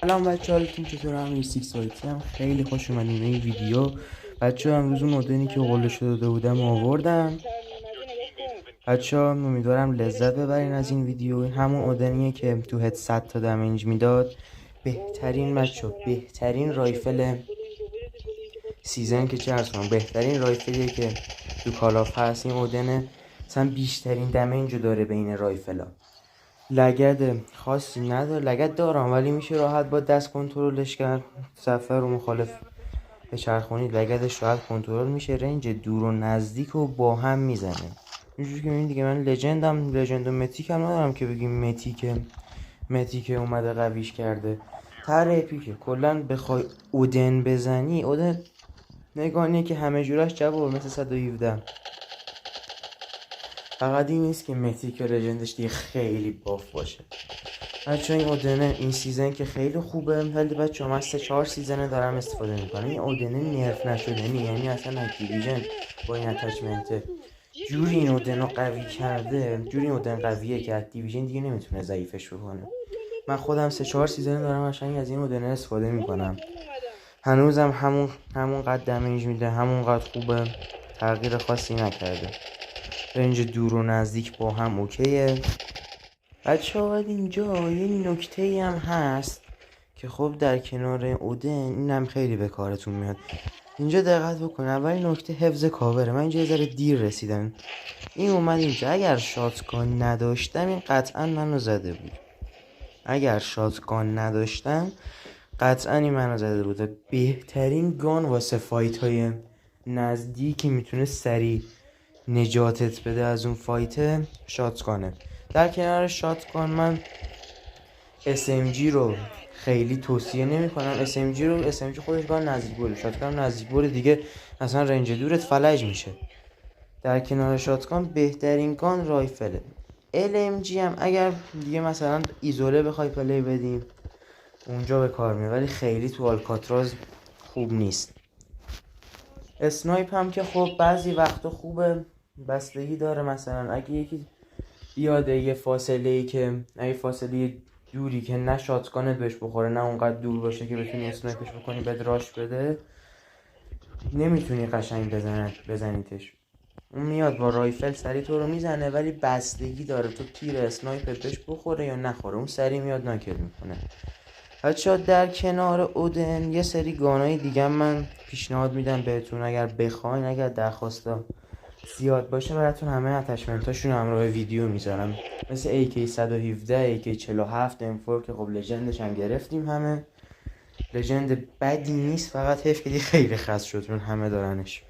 سلام بچه حالتون چطور؟ هم سیکس وایتی هم خیلی خوش اومدین این ویدیو. بچه امروز اون مدنی که قولش داده بودم آوردم. بچه امیدوارم لذت ببرین از این ویدیو. همون مدنیه که تو هد 100 تا دمیج میداد. بهترین بهترین رایفل سیزن که چه ارز کنم، بهترین رایفلیه که تو کالاف هست این مدنه. مثلا بیشترین دمیج داره بین رایفلا. لگد خاصی نداره، لگد دارم ولی میشه راحت با دست کنترلش کرد. صفحه رو مخالف به چرخونید لگدش راحت کنترل میشه. رنج دور و نزدیک رو با هم میزنه. اینجوری که میبینید دیگه من لجند و متیک هم ندارم که بگیم متیک اومده قویش کرده. تر اپیکه کلا بخوای اودن بزنی، اودن نگانیه که همه جورش جواب مثل 117. فقط این نیست که متیک و لجندش دیگه خیلی باف باشه. بچه این اودنه این سیزن که خیلی خوبه، ولی بچه من 3-4 سیزنه دارم استفاده میکنم. این اودنه نرف نشده، یعنی اصلا اکتیویژن با این اتچمنت جوری این اودن رو قوی کرده، جوری این اودن قویه که اکتیویژن دیگه نمیتونه ضعیفش بکنه. من خودم 3-4 سیزنه دارم قشنگ از این اودنه استفاده میکنم. هنوزم همون قد دمیج میده، همون قد خوبه، تغییر خاصی نکرده. رنج دور و نزدیک با هم اوکیه. بچه ها اینجا یه نکته هم هست که خب در کنار اودن اینم خیلی به کارتون میاد. اینجا دقت بکن، اول نکته حفظ کاوره. من اینجا یه ذره دیر رسیدم. این اومد اینجا، اگر شاتگان نداشتم این قطعا منو زده بود. اگر شاتگان نداشتم قطعا این منو زده بود. بهترین گان واسه فایت های نزدیکی میتونه سریع نجاتت بده از اون فایت شاتگانه. در کنار شاتگان من SMG رو خیلی توصیه نمی کنم. SMG خودش گان نزدیک بره، شاتگان نزدیک بره دیگه اصلا رنج دورت فلج میشه. در کنار شاتگان بهترین گان رایفله. LMG هم اگر دیگه مثلا ایزوله بخوای پلی بدیم اونجا به کار میاد، ولی خیلی تو آلکاتراز خوب نیست. اسنایپ هم که خب بعضی وقتا خوبه، بستگی داره. مثلا اگه یکی بیاده یه فاصله دوری که نه شاتگانت بهش بخوره نه اونقدر دور باشه که بتونی اسنایپش بکنی بد راش بده، نمیتونی قشنگ بزنیتش. اون میاد با رایفل سری تو رو میزنه، ولی بستگی داره تو تیر اسنایپت بهش بخوره یا نخوره، اون سری میاد ناکل میکنه. بچه‌ها در کنار اودن یه سری گانای دیگه من پیشنهاد میدم بهتون، اگر بخواین، اگر درخواستا زیاد باشه براتون همه اتچمنتاشون همراه ویدیو میذارم، مثل AK117، AK47، M4 که خب لجندش هم گرفتیم. همه لجند بدی نیست، فقط حیف که خیلی خاص شد چون همه دارنش.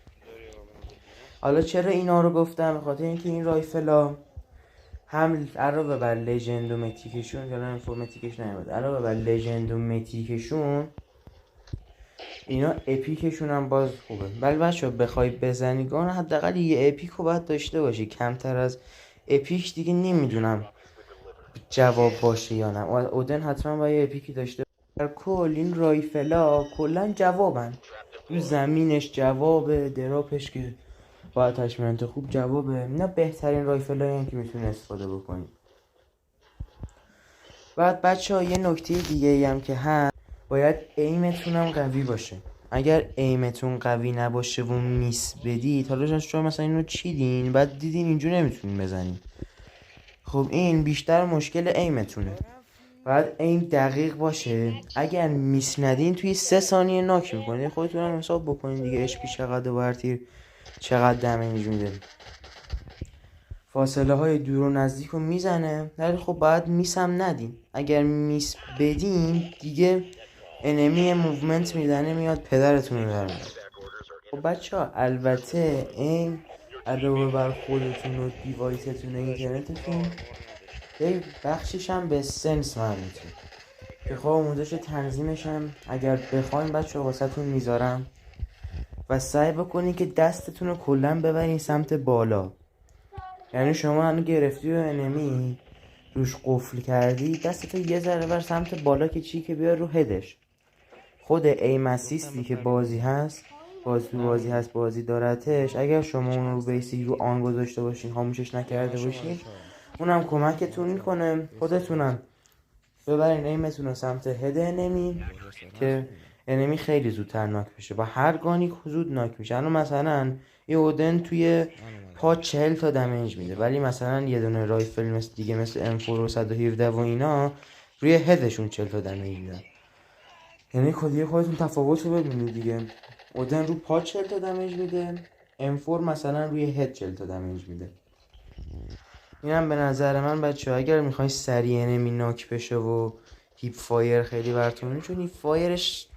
حالا چرا اینا رو گفتم؟ بخاطر اینکه این رایفلا هم علاوه بر لژند و متیکشون، یا نه متیکش نمیاد، علاوه بر لژند و متیکشون اینا اپیکشون هم باز خوبه. ولی بچه‌ها بخوای بزنی گان حداقل یه اپیک رو باید داشته باشی. کمتر از اپیک دیگه نمیدونم جواب باشه یا نه. اودن حتما باید یه اپیکی داشته باشه. در کل این رایفلا کلا جوابن، تو زمینش جوابه، دراپش که با اتچمنت خوب جوابه. اینا بهترین رایفلایی که میتونی استفاده بکنی. بعد بچه‌ها یه نکته دیگه هم که هست، باید ایمتون هم قوی باشه. اگر ایمتون قوی نباشه و میس بدید، حالا شما مثلا اینو چیدین بعد دیدین اینجور نمیتونین بزنین، خب این بیشتر مشکل ایمتونه. باید ایم دقیق باشه. اگر میس ندین توی 3 ثانیه ناک میکنید. خودتون هم حساب بکنین دیگه HP چقدر و برتیر چقدر دمیج میده. فاصله های دور و نزدیک رو میزنه، ولی خب باید میس هم ندین. اگر میس بدین دیگه انمی موومنت میدنه میاد پدرتون رو در میاد. خب بچه ها البته این علاوه بر خودتون و دیوایستون و اینترنتتون یه بخشش هم به سنس مربوطه که خب آموزش تنظیمش هم اگر بخواین بچه ها واسه تون میذارم، و سعی بکنین که دستتون رو کلن ببرین سمت بالا. یعنی شما هنو گرفتی و انمی روش قفل کردی، دستتو یه ذره بر سمت بالا که چی که بیار رو هدش. خود ایم اسیستی که بازی دارتش، اگر شما اون رو بیسیک رو آن گذاشته باشین، خاموشش نکرده باشین، اونم کمکتون میکنه. خودتونم ببرین ایمتون رو سمت هد انمی که انمی خیلی زودتر ناک بشه. با هر گانی زود ناک میشه. الان مثلا یه اودن توی پا 40 تا دمیج میده، ولی مثلا یه دونه رایفل مثل دیگه مثل M4 و 117 و اینا روی هدشون 40 تا دمیج میدن. یعنی کدیه خودتون تفاوت رو ببینید دیگه. اودن رو پا 40 تا دمیج میده، M4 مثلا روی هد 40 تا دمیج میده. اینم به نظر من بچه اگر میخواین سریع انمی ناک بشه و هیپ فایر خیلی براتون، چون هیپ فایرش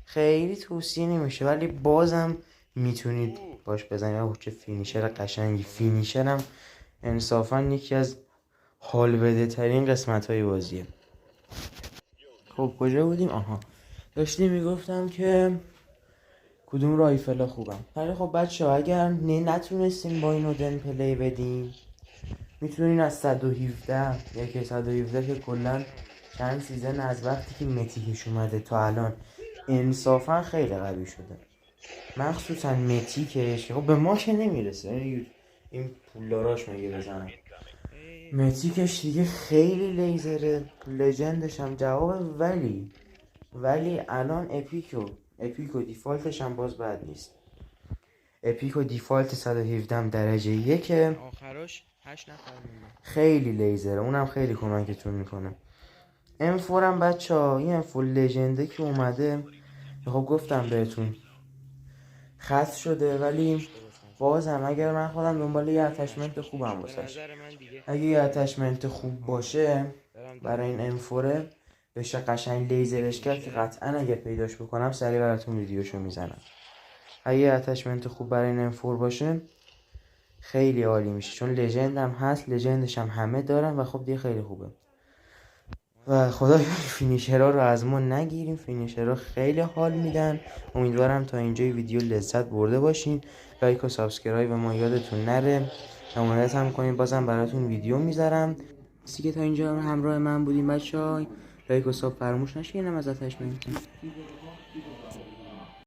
خیلی توصیه نمیشه ولی بازم میتونید باش بزنید. چه فینیشر قشنگی. فینیشرم انصافا یکی از حال بده ترین قسمت های بازیه. خب کجا بودیم؟ آها، داشتیم میگفتم که کدوم رایفل خوبم. ولی خب بچه اگر نتونستیم با این اودن پلی بدیم، میتونین از 117 یکی 117 که کلا چند سیزن از وقتی که متیکش اومده تا الان انصافا خیلی قوی شده. مخصوصا متیکش خب به ما که نمیرسه، این پولداراش مگه بزنم. متیکش دیگه خیلی لیزره، لژندش هم جواب. ولی الان اپیکو دیفالتش هم باز بد نیست. اپیکو دیفالت 117 درجه 1 آخراش 8 نفر میمونه. خیلی لیزره، اونم خیلی کمکتون میکنه. M4 هم بچه ها این M4 لژنده که اومده خب گفتم بهتون خاص شده، ولی بازم اگر من خودم دنبال یه اتچمنت خوبم واسش، اگه یه اتچمنت خوب باشه برای این M4 بشه قشنگ لیزرش کرد که قطعا اگه پیداش بکنم سریع براتون ویدیوشو میزنم. اگه یه اتچمنت خوب برای این M4 باشه خیلی عالی میشه، چون لژند هم هست، لژندش هم همه دارن و خب دیگه خیلی خوبه. و خدا فینیشرها رو از ما نگیریم، فینیشرها خیلی حال میدن. امیدوارم تا اینجای ویدیو لذت برده باشین. لایک و سابسکرایب ما یادتون نره، حمایت هم کنین، بازم براتون ویدیو میذارم. کسی که تا اینجا همراه من بودیم بچه‌ها، لایک و ساب فراموش نشه. اینم ازتش میگم.